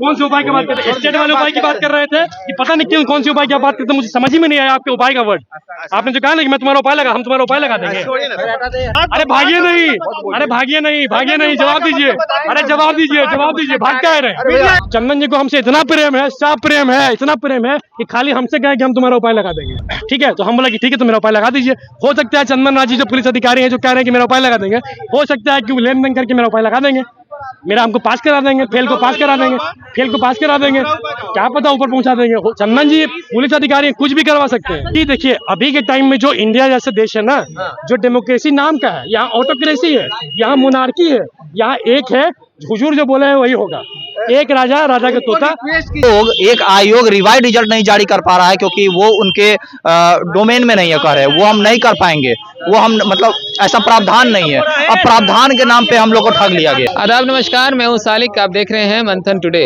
कौन से उपाय की बात कर रहे थे? स्टेट वाले उपाय की बात कर रहे थे कि पता नहीं क्यों कौन से उपाय की बात करते, मुझे समझ ही में नहीं आया आपके उपाय का वर्ड। आपने जो कहा ना कि मैं तुम्हारा उपाय लगा, हम तुम्हारा उपाय लगा देंगे। अरे भागिए नहीं, अरे भागिए नहीं, भागिए नहीं, जवाब दीजिए, अरे जवाब दीजिए, जवाब दीजिए, भाग क्या रहे? चंदन जी को हमसे इतना प्रेम है, साफ प्रेम है, इतना प्रेम है कि खाली हमसे कहे कि हम तुम्हारा उपाय लगा देंगे। ठीक है, तो हम बोला कि ठीक है, तो मेरा उपाय लगा दीजिए। हो सकता है चंदन राजी जो पुलिस अधिकारी हैं जो कह रहे हैं कि मेरा उपाय लगा देंगे, हो सकता है कि लेन देन करके मेरा उपाय लगा देंगे, मेरा हमको पास करा देंगे, फेल को पास करा देंगे, फेल को पास करा देंगे, क्या पता ऊपर पहुंचा देंगे। चंदन जी पुलिस अधिकारी कुछ भी करवा सकते हैं। जी देखिए, अभी के टाइम में जो इंडिया जैसे देश है ना, जो डेमोक्रेसी नाम का है, यहाँ ऑटोक्रेसी है, यहाँ मोनार्की है, यहाँ एक है, हुजूर जो बोले हैं वही होगा, एक राजा, राजा के तोता। एक आयोग रिवाइज रिजल्ट नहीं जारी कर पा रहा है क्योंकि वो उनके डोमेन में नहीं है, कर है वो हम नहीं कर पाएंगे, वो हम मतलब ऐसा प्रावधान नहीं है। अब प्रावधान के नाम पे हम लोग को ठग लिया गया। आदाब, नमस्कार, मैं हूं सालिक, आप देख रहे हैं मंथन टुडे।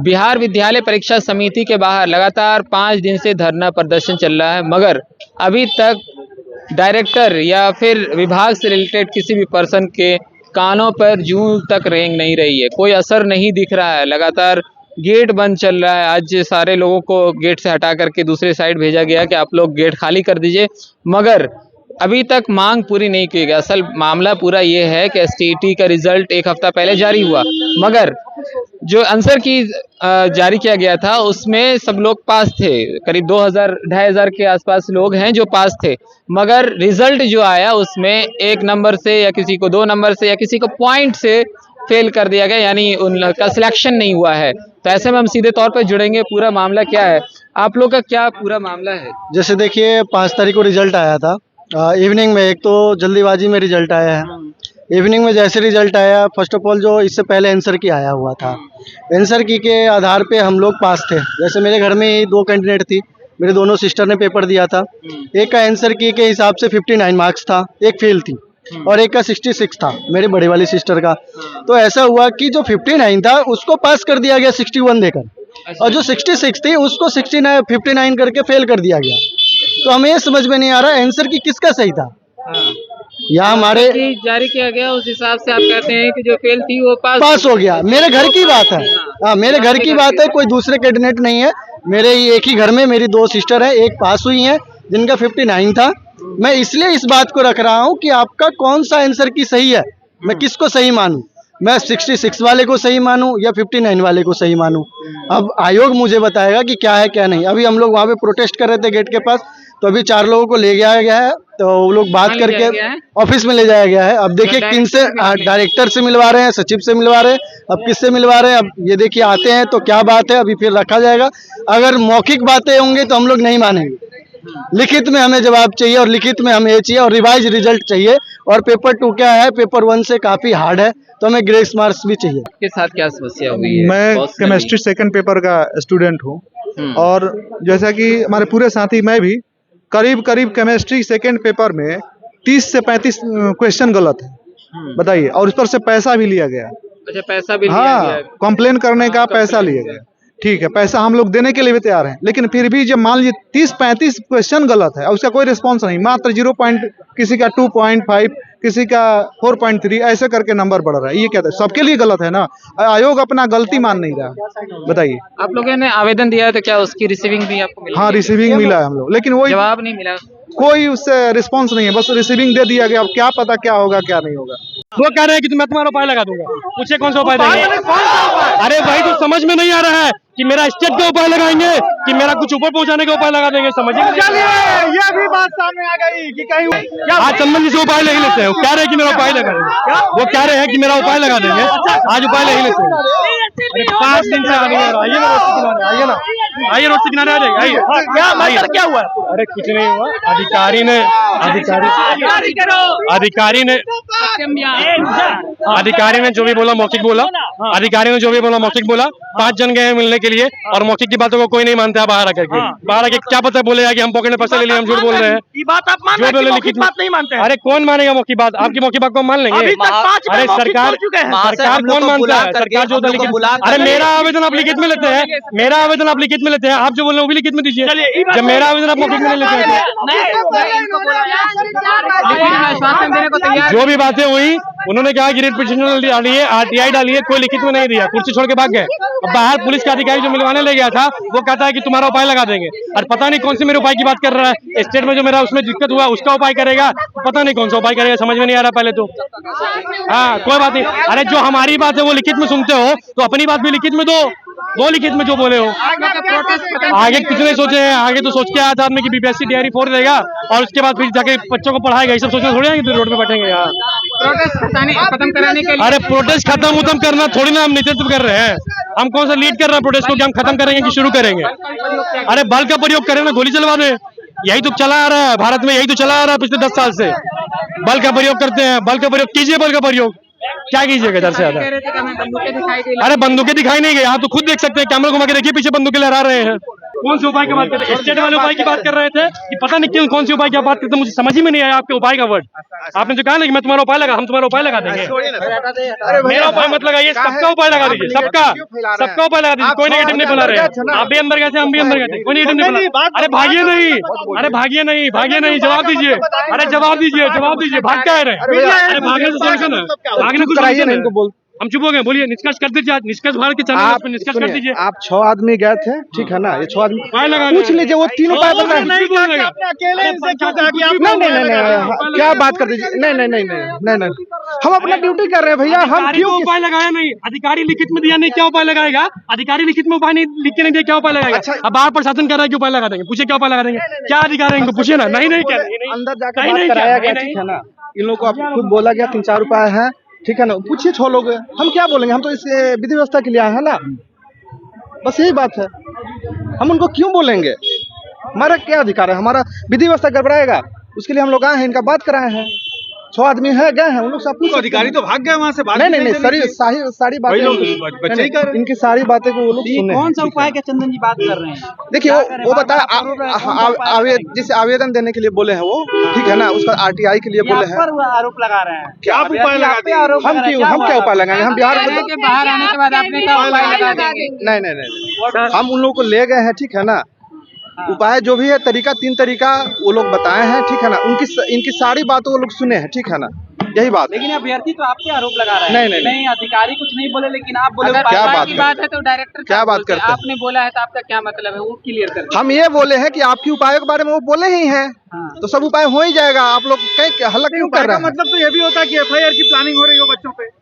बिहार विद्यालय परीक्षा समिति के बाहर लगातार 5 दिन से धरना प्रदर्शन चल रहा है, मगर अभी तक डायरेक्टर या फिर विभाग से रिलेटेड किसी भी पर्सन के कानों पर जूं तक रेंग नहीं रही है, कोई असर नहीं दिख रहा है। लगातार गेट बंद चल रहा है। आज सारे लोगों को गेट से हटा करके दूसरे साइड भेजा गया कि आप लोग गेट खाली कर दीजिए, मगर अभी तक मांग पूरी नहीं की गई। असल मामला पूरा ये है कि एसटीईटी का रिजल्ट 1 हफ्ता पहले जारी हुआ, मगर जो आंसर की जारी किया गया था उसमें सब लोग पास थे। करीब 2000-2500 के आसपास लोग हैं जो पास थे, मगर रिजल्ट जो आया उसमें 1 नंबर से या किसी को 2 नंबर से या किसी को पॉइंट से फेल कर दिया गया, यानी उनका सिलेक्शन नहीं हुआ है। तो ऐसे में हम सीधे तौर पर जुड़ेंगे, पूरा मामला क्या है, आप लोग का क्या पूरा मामला है। जैसे देखिए 5 तारीख को रिजल्ट आया था इवनिंग में, एक तो जल्दीबाजी में रिजल्ट आया है। इवनिंग में जैसे रिजल्ट आया, फर्स्ट ऑफ ऑल जो इससे पहले आंसर की आया हुआ था, आंसर की के आधार पे हम लोग पास थे। जैसे मेरे घर में ही 2 कैंडिडेट थी, मेरे दोनों सिस्टर ने पेपर दिया था। एक का आंसर की के हिसाब से 59 मार्क्स था, एक फेल थी, और एक का 66 था मेरी बड़ी वाली सिस्टर का। तो ऐसा हुआ कि जो 59 था उसको पास कर दिया गया 61 देकर, और जो 66 थी उसको 59 करके फेल कर दिया गया। तो हमें ये समझ में नहीं आ रहा आंसर की किसका सही था। यहाँ हमारे जारी किया गया उस हिसाब से आप कहते हैं कि जो फेल थी वो पास हो गया। मेरे घर की बात है, हाँ मेरे घर की बात है, कोई दूसरे कैंडिडेट नहीं है। मेरे एक ही घर में मेरी 2 सिस्टर है, एक पास हुई है जिनका 59 था। मैं इसलिए इस बात को रख रहा हूँ कि आपका कौन सा आंसर की सही है, मैं किसको सही मानूं, मैं 66 वाले को सही मानूं या 59 वाले को सही मानूं। अब आयोग मुझे बताएगा कि क्या है क्या नहीं। अभी हम लोग वहाँ पे प्रोटेस्ट कर रहे थे गेट के पास, तो अभी 4 लोगों को ले गया गया है, तो वो लोग बात करके ऑफिस में ले जाया गया है। अब देखिए किन से, डायरेक्टर से मिलवा रहे हैं, सचिव से मिलवा रहे हैं, अब किससे मिलवा रहे हैं, अब ये देखिए आते हैं तो क्या बात है, अभी फिर रखा जाएगा। अगर मौखिक बातें होंगी तो हम लोग नहीं मानेंगे, लिखित में हमें जवाब चाहिए, और लिखित में हमें ये चाहिए, और रिवाइज रिजल्ट चाहिए। और पेपर 2 क्या है, पेपर 1 से काफी हार्ड है, तो हमें ग्रेस मार्क्स भी चाहिए। के साथ क्या समस्या हुई है? मैं केमिस्ट्री 2nd पेपर का स्टूडेंट हूँ, और जैसा कि हमारे पूरे साथी, मैं भी करीब केमिस्ट्री 2nd पेपर में 30 से 35 क्वेश्चन गलत है, बताइए, और उस पर से पैसा भी लिया गया। अच्छा, पैसा भी लिया गया? कंप्लेन करने का पैसा लिया गया। ठीक है, पैसा हम लोग देने के लिए भी तैयार हैं, लेकिन फिर भी जब मान लीजिए 30-35 क्वेश्चन गलत है और उसका कोई रिस्पॉन्स नहीं, मात्र 0 पॉइंट, किसी का 2.5, किसी का 4.3, ऐसे करके नंबर बढ़ रहा है। ये क्या है, सबके लिए गलत है ना। आयोग अपना गलती मान नहीं रहा। बताइए, आप लोगों ने आवेदन दिया तो क्या उसकी रिसीविंग भी आपको मिली? हाँ, रिसीविंग मिला है हम लोग, लेकिन वही जवाब नहीं मिला, कोई उससे रिस्पॉन्स नहीं है, बस रिसीविंग दे दिया गया। अब क्या पता क्या होगा क्या नहीं होगा। वो कह रहे हैं कि मैं तुम्हारा उपाय लगा दूंगा, पूछे कौन सा उपाय देंगे? अरे भाई, तो समझ में नहीं आ रहा है कि मेरा स्टेट का उपाय लगाएंगे कि मेरा कुछ ऊपर पहुंचाने का उपाय लगा देंगे, समझ में नहीं। ये भी बात सामने आ गई कि कहीं आज चंदन जी से उपाय ले ही लेते हैं, वो कह रहे हैं कि मेरा उपाय लगा देंगे, वो कह रहे हैं कि मेरा उपाय लगा देंगे, आज उपाय ले ही लेते हैं। अरे 5 दिन से आगे आइए ना, आइए ना, आइए रोड से किनारे आ जाइए, आइए। क्या हुआ? अरे कुछ नहीं हुआ, अधिकारी ने जो भी बोला मौखिक बोला, अधिकारी ने जो भी बोला मौखिक बोला। 5 जन गए मिलने के लिए, और मौखिक की बातों को कोई नहीं मानता है। बाहर आकर के बाहर आके क्या पता बोलेगा कि हम पॉकेट में पैसा ले लिए, हम झूठ बोल रहे हैं। ये बात आप मान रहे हैं, मौखिक बात नहीं मानते हैं। अरे कौन मानेगा मौखिक बात? आपकी मौखिक बात को मान लेंगे? अभी तक 5 अरे सरकार कौन मानता है? सरकार जो लिखित, अरे मेरा आवेदन आप लिखित में लेते हैं, मेरा आवेदन आप लिखित में लेते हैं, आप जो बोल रहे हैं वो भी लिखित में दीजिए। जब मेरा आवेदन आप मौखिक में लेते हैं, जो भी बात है हुई, उन्होंने कहा कि रिट पिटीशन डालिए, आरटीआई डालिए, कोई लिखित में नहीं दिया, कुर्सी छोड़ के भाग गए। अब बाहर पुलिस का अधिकारी जो मिलवाने ले गया था वो कहता है कि तुम्हारा उपाय लगा देंगे, और पता नहीं कौन से मेरे उपाय की बात कर रहा है। स्टेट में जो मेरा उसमें दिक्कत हुआ उसका उपाय करेगा, पता नहीं कौन सा उपाय करेगा, समझ में नहीं आ रहा पहले तो। हाँ कोई बात नहीं, अरे जो हमारी बात है वो लिखित में सुनते हो तो अपनी बात भी लिखित में दो, वो लिखित में जो बोले हो। आगे कुछ नहीं सोचे हैं, आगे तो सोच के आया था आदमी की बीपीएससी तैयारी फोड़ देगा और उसके बाद फिर जाके बच्चों को पढ़ाएगा, ये सब सोचे थोड़ी आएंगे रोड पे बैठेंगे यार। प्रोटेस्ट खत्म कराने के लिए अरे प्रोटेस्ट खत्म करना थोड़ी ना हम नेतृत्व कर रहे हैं, हम कौन सा लीड कर रहे हैं प्रोटेस्ट को कि हम खत्म करेंगे कि शुरू करेंगे। अरे बल का प्रयोग करें ना, गोली चलवा दे, यही तो चला आ रहा है भारत में, यही तो चला आ रहा है पिछले 10 साल से। बल का प्रयोग करते हैं, बल का प्रयोग कीजिए, बल का प्रयोग क्या कीजिएगा इधर से ज्यादा। अरे बंदूकें दिखाई नहीं गई, आप तो खुद देख सकते हैं, कैमरा घुमा के देखिए, पीछे बंदूकें लहरा रहे हैं। कौन से उपाय की बात कर रहे हैं? स्टेट वाले उपाय की बात कर रहे थे कि पता नहीं क्यों कौन से उपाय की बात करते, मुझे समझ ही में नहीं आया आपके उपाय का वर्ड। आपने जो कहा ना कि मैं तुम्हारा उपाय लगा, हम तुम्हारा उपाय लगा देंगे। मेरा उपाय मत लगाइए, सबका उपाय लगा दीजिए, सबका उपाय लगा दीजिए, कोई नेगेटिव नहीं बना रहे। आप भी अंदर गए थे, हम भी अंदर गए थे, कोई नेगेटिव नहीं बना। अरे भागिए नहीं, अरे भागिए नहीं, भागिए नहीं, जवाब दीजिए, अरे जवाब दीजिए, जवाब दीजिए, भाग क्या रहे? अरे भागने से सोल्यूशन है, भागने कुछ सोल्यूशन है। इनको बोल हम चुप हो गए, बोलिए निष्कर्ष कर दीजिए, निष्कर्ष भारत के चैनल पे निष्कर्ष कर दीजिए। आप 6 आदमी गए थे, ठीक है ना, ये 6 आदमी उपाय लगा पूछ लीजिए, वो तीनों उपाय बता नहीं बोलेगा। नहीं, क्या बात कर दीजिए, नहीं, हम अपना ड्यूटी कर रहे हैं भैया, हम क्यों उपाय लगाया नहीं? अधिकारी लिखित में दिया नहीं, क्या उपाय लगाएगा? अधिकारी लिखित में उपाय नहीं लिख के नहीं दिया, क्या उपाय लगाएगा? अब बाहर प्रशासन कर रहा है कि उपाय लगा देंगे, पूछे क्या उपाय लगा देंगे, क्या अधिकार है इनको, पूछिए ना। नहीं क्या अंदर जाकर बात कराया गया, ठीक है ना, इन लोगों को खुद बोला गया 3-4 उपाय है, ठीक है ना, पूछिए 6 लोग, हम क्या बोलेंगे, हम तो इस विधि व्यवस्था के लिए आए हैं ना, बस यही बात है, हम उनको क्यों बोलेंगे, हमारा क्या अधिकार है, हमारा विधि व्यवस्था गड़बड़ाएगा, उसके लिए हम लोग आए हैं, इनका बात कराए हैं, 6 आदमी है गए हैं, उन लोग सब अधिकारी तो भाग गए वहाँ से। नहीं, सारी बातें इनकी सारी बातें को वो लोग सुने। कौन सा उपाय के चंदन जी बात कर रहे हैं? देखिए वो बताया, जैसे आवेदन देने के लिए बोले हैं वो, ठीक है ना, उसका आरटीआई के लिए बोले हैं। आरोप लगा रहे हैं, क्या आप उपाय लगाते हैं? हम क्या उपाय लगाएंगे? हम बिहार में बाहर आने के बाद आपने क्या उपाय लगा देंगे? नहीं, हम उन लोगों को ले गए हैं, ठीक है ना, उपाय जो भी है तरीका 3 तरीका वो लोग बताए हैं, ठीक है ना, इनकी सारी बातों वो लोग सुने हैं, ठीक है ना, यही बात। लेकिन अभ्यर्थी तो आपके आरोप लगा रहे हैं। नहीं, अधिकारी कुछ नहीं बोले, लेकिन आप बोले अगर क्या उपाय की बात है तो डायरेक्टर क्या बात करते हैं? आपने बोला है तो आपका क्या मतलब है, वो क्लियर कर। हम ये बोले हैं कि आपकी उपायों के बारे में वो बोले ही हैं, तो सब उपाय हो ही जाएगा, आप लोग कहीं हल्ला क्यों कर रहे हैं? मतलब तो ये भी होता है कि एफआईआर की प्लानिंग हो रही हो बच्चों पे।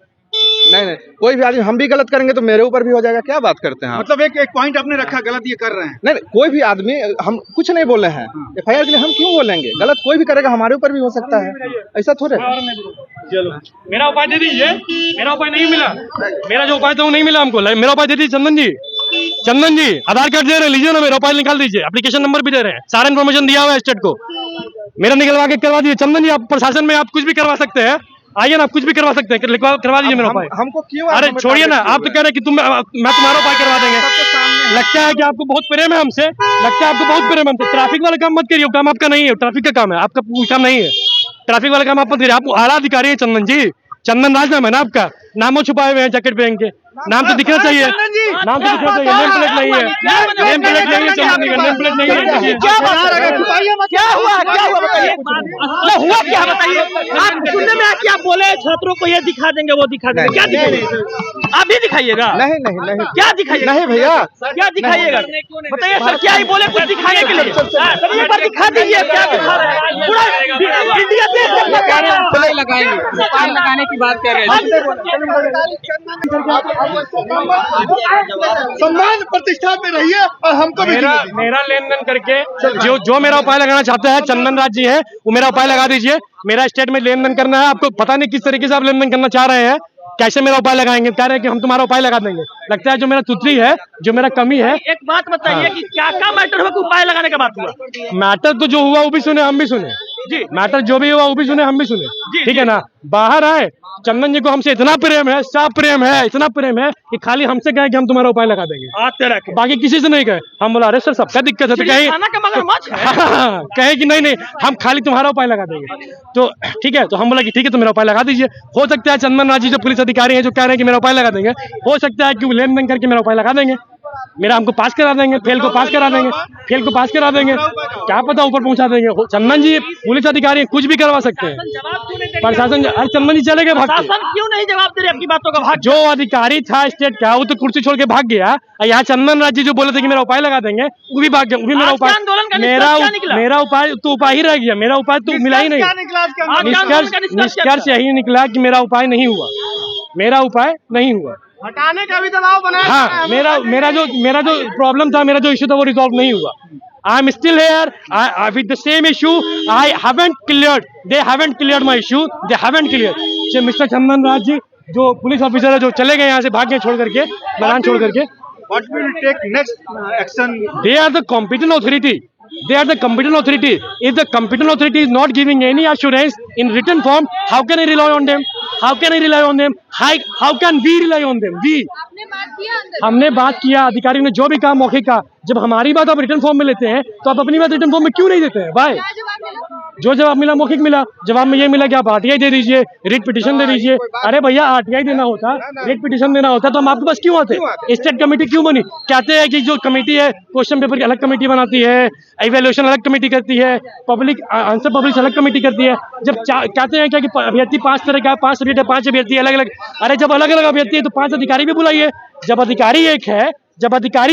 नहीं, कोई भी आदमी, हम भी गलत करेंगे तो मेरे ऊपर भी हो जाएगा, क्या बात करते हैं आप? मतलब एक पॉइंट आपने रखा, गलत ये कर रहे हैं। नहीं, कोई भी आदमी, हम कुछ नहीं बोले हैं, एफआईआर के लिए हम क्यों बोलेंगे, गलत कोई भी करेगा, हमारे ऊपर भी हो सकता है, ऐसा थोड़े। चलो मेरा उपाय दे दीजिए, मेरा उपाय नहीं मिला, मेरा जो उपाय था वो नहीं मिला हमको, मेरा उपाय दे दीजिए चंदन जी, आधार कार्ड दे रहे हैं, लीजिए ना, मेरा उपाय निकाल दीजिए, एप्लीकेशन नंबर भी दे रहे हैं, सारा इन्फॉर्मेशन दिया हुआ है स्टेट को, मेरा निकलवा के करवा दीजिए। चंदन जी, आप प्रशासन में आप कुछ भी करवा सकते हैं, आइए ना, आप कुछ भी करवा सकते हैं, करवा दीजिए मेरा उपाय। हमको क्यों? अरे छोड़िए ना, आप तो कह रहे हैं कि मैं तुम्हारा उपाय करवा देंगे, लगता है कि आपको बहुत प्रेम है हमसे, लगता है आपको बहुत प्रेम है हमसे। ट्रैफिक वाला काम मत करिए, काम आपका नहीं है, ट्रैफिक का काम है, आपका काम नहीं है, ट्रैफिक वाला काम आप मत करिए, आप आला अधिकारी है चंदन जी, चंदन राज नाम है ना आपका, नामों छुपाए हुए हैं जैकेट पहन के, नाम तो दिखना चाहिए, नाम तो दिखना चाहिए, नेम प्लेट नहीं है, नेम प्लेट नहीं है चंदन जी का, नेम प्लेट नहीं है। क्या हुआ बताइए, हुआ क्या बताइए? आप सुनने में कि आप बोले छात्रों को ये दिखा देंगे, वो दिखा देंगे, क्या दिखाएंगे? आप भी दिखाइएगा? नहीं, क्या दिखाइएगा? नहीं भैया, क्या दिखाइएगा बताइए सर, क्या ही बोले कुछ दिखाने के लिए? एक बार दिखा दीजिए, क्या दिखा रहे हैं? पूरा इंडिया देश उपाय लगाएंगे, उपाय लगाने की बात कर रहे हैं। सम्मान प्रतिष्ठा में रहिए और हमको भी मेरा लेन देन करके जो मेरा उपाय लगाना चाहता है, चंदन राज जी है, वो मेरा उपाय लगा दीजिए। मेरा स्टेट में लेन देन करना है, आपको पता नहीं किस तरीके से आप लेन देन करना चाह रहे हैं, कैसे मेरा उपाय लगाएंगे, कह रहे हैं कि हम तुम्हारा उपाय लगा देंगे। लगता है जो मेरा तुतरी है, जो मेरा कमी है। एक बात बताइए कि क्या मैटर हुआ कि उपाय लगाने का बात हुआ? मैटर तो जो हुआ वो भी सुने, हम भी सुने जी, मैटर जो भी हुआ वो भी सुने, हम भी सुने, ठीक है ना। बाहर आए, चंदन जी को हमसे इतना प्रेम है, साफ प्रेम है, इतना प्रेम है कि खाली हमसे कहे कि हम तुम्हारा उपाय लगा देंगे, बाकी किसी से नहीं कहे। हम बोला अरे सर सबका दिक्कत है, तो कहे कि नहीं हम खाली तुम्हारा उपाय लगा देंगे, तो ठीक है, तो हम बोला कि ठीक है, तो मेरा उपाय लगा दीजिए। हो सकता है चंदन राज जी जो पुलिस अधिकारी हैं जो कह रहे हैं कि मेरा उपाय लगा देंगे, हो सकता है कि लेन देन करके मेरा उपाय लगा देंगे, मेरा हमको पास करा देंगे, फेल को पास करा देंगे, फेल को पास करा देंगे। क्या पता ऊपर पहुंचा देंगे। चंदन जी पुलिस अधिकारी हैं, कुछ भी करवा सकते हैं। जवाब क्यों नहीं दे रहे? प्रशासन, अरे चंदन जी चले गए भाग के। शासन क्यों नहीं जवाब दे रहे आपकी बातों का? भाग जो अधिकारी था स्टेट का वो तो कुर्सी छोड़ के भाग गया। यहाँ चंदन राज जी जो बोले थे कि मेरा उपाय लगा देंगे, वो भी भाग गया। वो भी मेरा आज के उपाय, आंदोलन का निष्कर्ष क्या निकला? मेरा उपाय तो उपाय ही रह गया। मेरा उपाय तो मिला ही नहीं। आज के आंदोलन का निष्कर्ष क्या निष्कर्ष यही निकला कि मेरा उपाय नहीं हुआ। मेरा उपाय नहीं हुआ। हटाने का भी दबाव बनाया। हाँ, मेरा जो प्रॉब्लम था, मेरा जो इशू था वो रिजॉल्व नहीं हुआ। I am still here with the same issue. I haven't cleared. They haven't cleared my issue. They haven't cleared. Mister Chandan Raj ji जो पुलिस ऑफिसर है, जो चले गए यहाँ से, भाग गए छोड़ करके, मैदान छोड़ करके। What will take next action? They are the competent authority. They are the competent authority. If the competent authority is not giving any assurance in written form, how can I rely on them? How can I rely on them? How can we rely on them? We. हमने बात किया, अधिकारी ने जो भी कहा मौखिक का। जब हमारी बात आप रिटर्न फॉर्म में लेते हैं तो आप अपनी बात रिटर्न फॉर्म में क्यों नहीं देते हैं भाई? जो जवाब मिला मौखिक मिला। जवाब में ये मिला कि आप आरटीआई दे दीजिए, रिट पिटीशन दे दीजिए। अरे भैया, आरटीआई देना होता, रिट पिटीशन देना होता तो हम आपके पास क्यों आते? स्टेट कमेटी क्यों बनी? कहते हैं कि जो कमेटी है क्वेश्चन पेपर की अलग कमेटी बनाती है, इवैल्यूएशन अलग कमेटी करती है, पब्लिक आंसर पब्लिश अलग कमेटी करती है। जब कहते हैं क्या कि अभ्यर्थी 5 तरह का, 5 सब्जेक्ट है, 5 अभ्यर्थी अलग अलग। अरे जब अलग अलग अभ्यर्थी है तो 5 अधिकारी भी बुलाइए। जब अधिकारी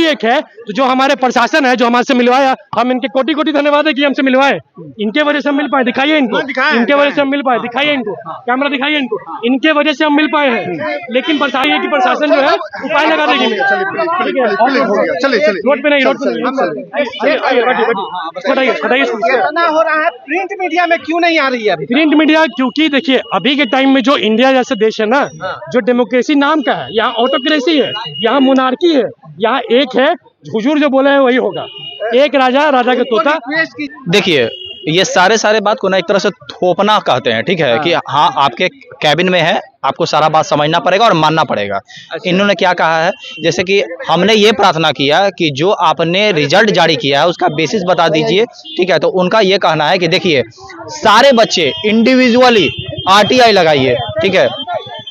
एक है तो जो हमारे प्रशासन है जो हमारे से मिलवाया, हम इनके कोटि कोटि धन्यवाद है कि हमसे मिलवाए। इनके वजह से हम मिल पाए। दिखाइए इनको, इनके वजह से हम मिल पाए। दिखाइए इनको, कैमरा दिखाइए इनको। इनके वजह से हम मिल पाए हैं। लेकिन प्रशासन जो है उपाय लगा देगी। रोड पे नहीं, बताइए हो रहा है प्रिंट मीडिया में क्यों नहीं आ रही है? प्रिंट मीडिया, क्योंकि देखिए अभी के टाइम में जो इंडिया जैसे देश है ना, जो डेमोक्रेसी नाम का है, यहाँ ऑटोक्रेसी है, यहाँ मोनार्की है, यहाँ एक है, हुजूर जो बोले हैं वही होगा। एक राजा, राजा का तोता। देखिए ये सारे बात को ना एक तरह से थोपना कहते हैं, ठीक है, कि हाँ आपके कैबिन में है, आपको सारा बात समझना पड़ेगा और मानना पड़ेगा। इन्होंने क्या कहा है, जैसे कि हमने ये प्रार्थना किया कि जो आपने रिजल्ट जारी किया है उसका बेसिस बता दीजिए, ठीक है। तो उनका ये कहना है कि देखिए सारे बच्चे इंडिविजुअली आरटीआई लगाइए, ठीक है।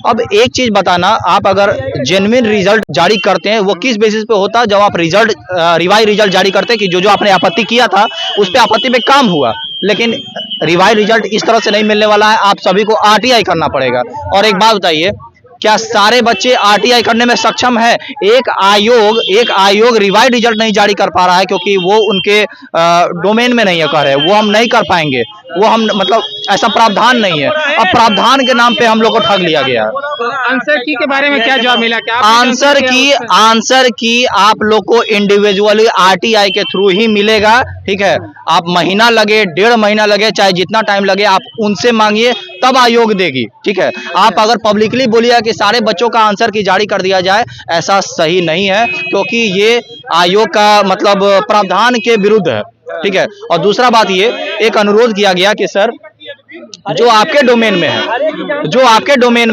अब एक चीज बताना, आप अगर जेन्युइन रिजल्ट जारी करते हैं वो किस बेसिस पे होता है? जब आप रिवाइज रिजल्ट जारी करते हैं कि जो आपने आपत्ति किया था उस पे आपत्ति पे काम हुआ, लेकिन रिवाइज रिजल्ट इस तरह से नहीं मिलने वाला है। आप सभी को आरटीआई करना पड़ेगा। और एक बात बताइए, क्या सारे बच्चे आरटीआई करने में सक्षम है? एक आयोग रिवाइज रिजल्ट नहीं जारी कर पा रहा है क्योंकि वो उनके डोमेन में नहीं है, कह रहे हैं वो हम नहीं कर पाएंगे। वो हम मतलब ऐसा प्रावधान नहीं है। अब प्रावधान के नाम पे हम लोग को ठग लिया गया। आंसर की के बारे में क्या जवाब मिला? क्या आंसर की आप लोग को इंडिविजुअली आरटीआई के थ्रू ही मिलेगा, ठीक है। आप महीना लगे, 1.5 महीना लगे, चाहे जितना टाइम लगे, आप उनसे मांगिए तब आयोग देगी, ठीक है। आप अगर पब्लिकली बोलिए कि सारे बच्चों का आंसर की जारी कर दिया जाए, ऐसा सही नहीं है क्योंकि ये आयोग का मतलब प्रावधान के विरुद्ध है, ठीक है। और दूसरा बात ये एक अनुरोध किया गया कि सर जो आपके डोमेन में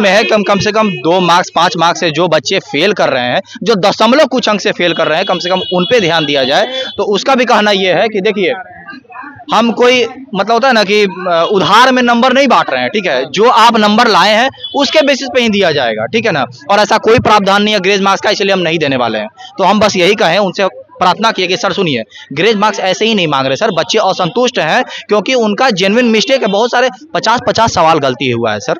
है, कम से कम 2 मार्क्स 5 मार्क्स से जो बच्चे फेल कर रहे हैं, जो दशमलव कुछ अंक से फेल कर रहे हैं, कम से कम उन पे ध्यान दिया जाए। तो उसका भी कहना यह है कि देखिए हम कोई मतलब होता है ना कि उधार में नंबर नहीं बांट रहे हैं, ठीक है। जो आप नंबर लाए हैं उसके बेसिस पे ही दिया जाएगा, ठीक है ना। और ऐसा कोई प्रावधान नहीं है ग्रेस मार्क्स का, इसलिए हम नहीं देने वाले हैं। तो हम बस यही कहें, उनसे प्रार्थना किए कि सर सुनिए, ग्रेस मार्क्स ऐसे ही नहीं मांग रहे सर, बच्चे असंतुष्ट हैं क्योंकि उनका जेन्युइन मिस्टेक है। बहुत सारे 50 सवाल गलती हुआ है सर।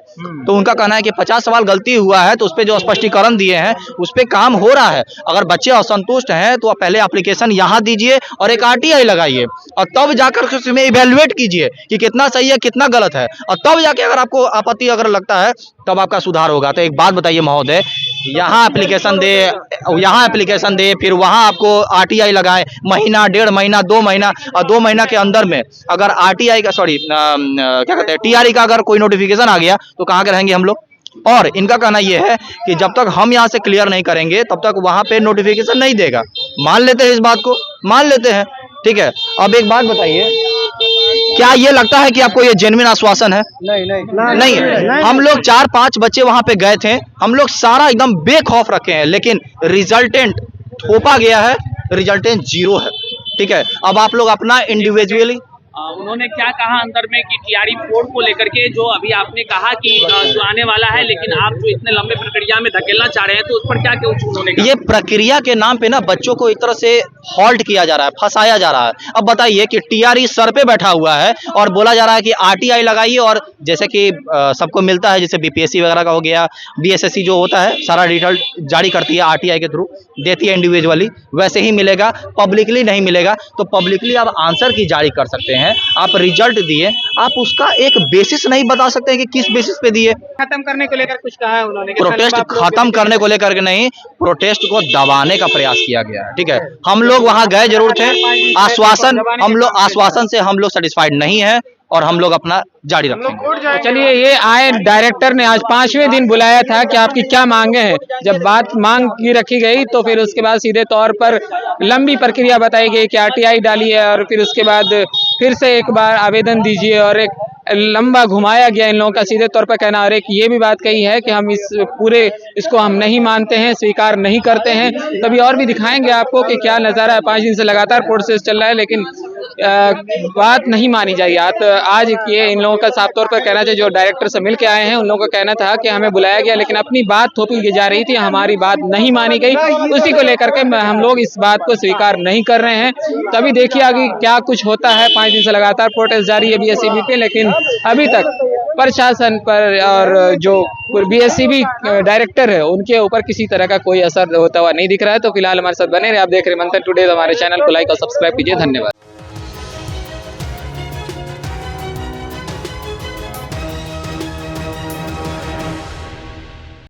तो उनका कहना है कि 50 सवाल गलती हुआ है तो उस पर जो स्पष्टीकरण दिए हैं उस पर काम हो रहा है। अगर बच्चे असंतुष्ट हैं तो आप पहले एप्लीकेशन यहाँ दीजिए और एक आरटीआई लगाइए और तब जाकर उसमें इवेल्युएट कीजिए कि कितना सही है कितना गलत है, और तब जाके अगर आपको आपत्ति अगर लगता है तब आपका सुधार होगा। तो एक बात बताइए महोदय, यहाँ एप्लीकेशन दे फिर वहाँ आपको आरटीआई लगाए, महीना 1.5 महीना 2 महीना, और 2 महीना के अंदर में अगर आरटीआई का क्या कहते हैं टीआरई का अगर कोई नोटिफिकेशन आ गया तो कहाँ के रहेंगे हम लोग। और इनका कहना यह है कि जब तक हम यहाँ से क्लियर नहीं करेंगे तब तक वहाँ पे नोटिफिकेशन नहीं देगा। मान लेते हैं इस बात को, मान लेते हैं, ठीक है। अब एक बात बताइए, क्या ये लगता है कि आपको ये जेन्युइन आश्वासन है? नहीं है। हम लोग 4-5 बच्चे वहां पे गए थे, हम लोग सारा एकदम बेखौफ रखे हैं, लेकिन रिजल्टेंट थोपा गया है, रिजल्टेंट 0 है, ठीक है। अब आप लोग अपना इंडिविजुअली उन्होंने क्या कहा अंदर में कि टीआरई 4 को लेकर के, जो अभी आपने कहा कि जो आने वाला है, लेकिन आप जो इतने लंबे प्रक्रिया में धकेलना चाह रहे हैं, तो उस पर क्या कुछ उन्होंने कहा? ये प्रक्रिया के नाम पे ना बच्चों को एक तरह से हॉल्ट किया जा रहा है, फंसाया जा रहा है। अब बताइए कि टीआरई सर पे बैठा हुआ है और बोला जा रहा है कि आरटीआई लगाइए, और जैसे कि सबको मिलता है, जैसे बीपीएससी वगैरह का हो गया, बीएसएससी जो होता है सारा रिजल्ट जारी करती है आरटीआई के थ्रू, देती है इंडिविजुअली, वैसे ही मिलेगा, पब्लिकली नहीं मिलेगा। तो पब्लिकली आप आंसर की जारी कर सकते हैं, आप रिजल्ट दिए, आप उसका एक बेसिस नहीं बता सकते हैं कि किस बेसिस पे दिए। खत्म करने को लेकर कुछ कहा है उन्होंने? प्रोटेस्ट खत्म करने को लेकर के नहीं, प्रोटेस्ट को दबाने का प्रयास किया गया है। ठीक है, हम लोग वहां गए जरूर थे, आश्वासन से हम लोग सेटिस्फाइड नहीं है और हम लोग अपना जारी रखेंगे। चलिए, ये आए डायरेक्टर ने आज 5वें दिन बुलाया था कि आपकी क्या मांगे हैं। जब बात मांग की रखी गई तो फिर उसके बाद सीधे तौर पर लंबी प्रक्रिया बताई गई कि आरटीआई डालिए, और फिर उसके बाद फिर से एक बार आवेदन दीजिए, और एक लंबा घुमाया गया इन लोगों का सीधे तौर पर कहना। और एक ये भी बात कही है कि हम इसको हम नहीं मानते हैं, स्वीकार नहीं करते हैं। तभी और भी दिखाएंगे आपको कि क्या नज़ारा है। 5 दिन से लगातार प्रोसेस चल रहा है, लेकिन बात नहीं मानी जाएगी। आज ये इन लोगों का साफ तौर पर कहना चाहिए, जो डायरेक्टर से मिल के आए हैं उन लोगों का कहना था कि हमें बुलाया गया, लेकिन अपनी बात थोपी जा रही थी, हमारी बात नहीं मानी गई। उसी को लेकर के हम लोग इस बात को स्वीकार नहीं कर रहे हैं। तभी देखिए आगे क्या कुछ होता है। 5 दिन से लगातार प्रोटेस्ट जारी है बीएसईबी पे, लेकिन अभी तक प्रशासन पर और जो बीएसईबी डायरेक्टर है उनके ऊपर किसी तरह का कोई असर होता हुआ नहीं दिख रहा है। तो फिलहाल हमारे साथ बने रहे, आप देख रहे हैं मंथन टुडे। हमारे चैनल को लाइक और सब्सक्राइब कीजिए। धन्यवाद।